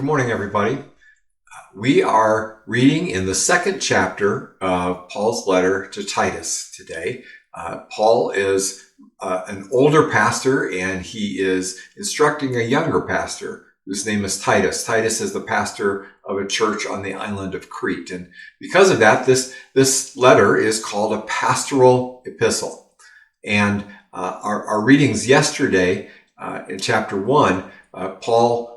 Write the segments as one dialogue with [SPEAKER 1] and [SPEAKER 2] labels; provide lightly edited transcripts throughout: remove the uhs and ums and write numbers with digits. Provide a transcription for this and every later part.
[SPEAKER 1] Good morning, everybody. We are reading in the second chapter of Paul's letter to Titus today. Paul is an older pastor, and he is instructing a younger pastor whose name is Titus. Titus is the pastor of a church on the island of Crete. And because of that, this letter is called a pastoral epistle. And our readings yesterday in chapter 1, Paul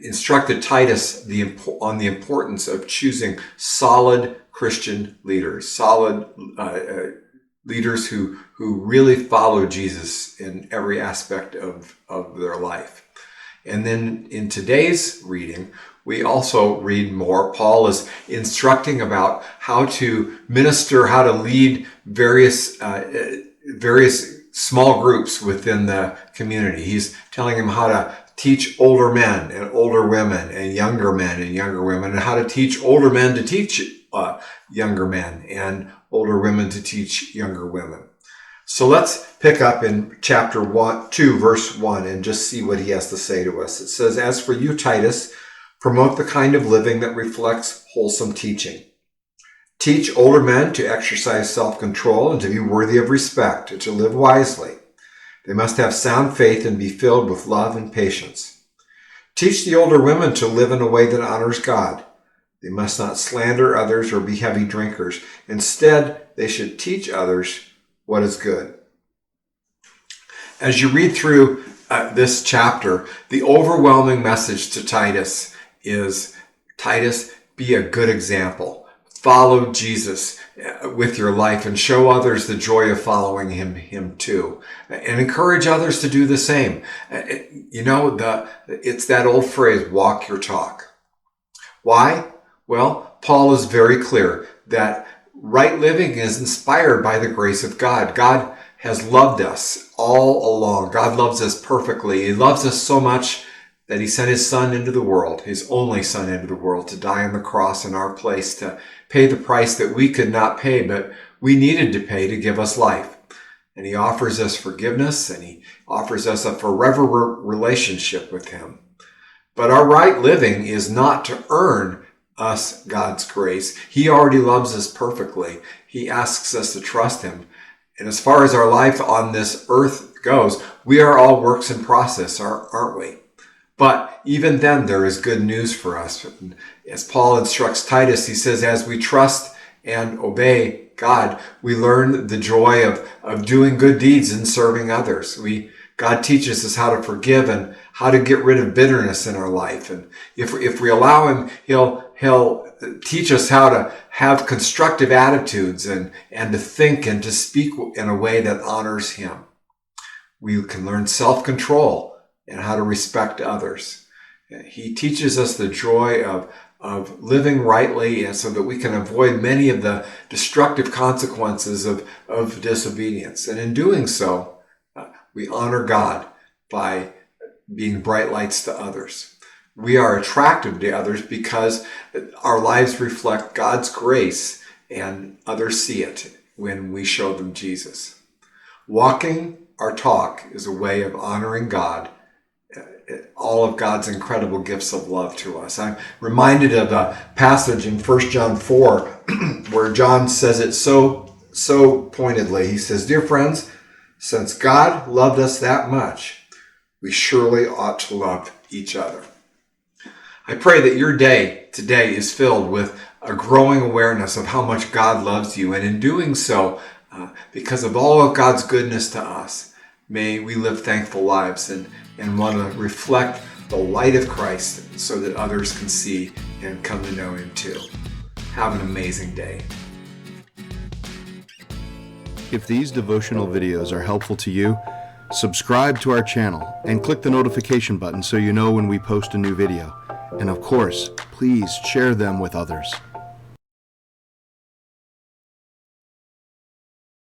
[SPEAKER 1] instructed Titus on the importance of choosing solid Christian leaders, leaders who really follow Jesus in every aspect of their life. And then in today's reading, we also read more. Paul is instructing about how to minister, how to lead various small groups within the community. He's telling him how to teach older men and older women and younger women, and how to teach older men to teach younger men and older women to teach younger women. So let's pick up in chapter 2, verse 1, and just see what he has to say to us. It says, "As for you, Titus, promote the kind of living that reflects wholesome teaching. Teach older men to exercise self-control and to be worthy of respect and to live wisely. They must have sound faith and be filled with love and patience. Teach the older women to live in a way that honors God. They must not slander others or be heavy drinkers. Instead, they should teach others what is good." As you read through this chapter, the overwhelming message to Titus is, Titus, be a good example. Follow Jesus with your life and show others the joy of following him too. And encourage others to do the same. It's that old phrase, walk your talk. Why? Well, Paul is very clear that right living is inspired by the grace of God. God has loved us all along. God loves us perfectly. He loves us so much that he sent his son into the world, his only son into the world, to die on the cross in our place, to pay the price that we could not pay, but we needed to pay to give us life. And he offers us forgiveness, and he offers us a forever relationship with him. But our right living is not to earn us God's grace. He already loves us perfectly. He asks us to trust him. And as far as our life on this earth goes, we are all works in process, aren't we? But even then, there is good news for us. As Paul instructs Titus, he says, as we trust and obey God, we learn the joy of doing good deeds and serving others. God teaches us how to forgive and how to get rid of bitterness in our life. And if we allow him, he'll teach us how to have constructive attitudes and to think and to speak in a way that honors him. We can learn self-control and how to respect others. He teaches us the joy of living rightly, and so that we can avoid many of the destructive consequences of disobedience. And in doing so, we honor God by being bright lights to others. We are attractive to others because our lives reflect God's grace, and others see it when we show them Jesus. Walking our talk is a way of honoring God, all of God's incredible gifts of love to us. I'm reminded of a passage in 1 John 4 where John says it so pointedly. He says, "Dear friends, since God loved us that much, we surely ought to love each other." I pray that your day today is filled with a growing awareness of how much God loves you. And in doing so, because of all of God's goodness to us, may we live thankful lives and want to reflect the light of Christ so that others can see and come to know him too. Have an amazing day.
[SPEAKER 2] If these devotional videos are helpful to you, subscribe to our channel and click the notification button so you know when we post a new video. And of course, please share them with others.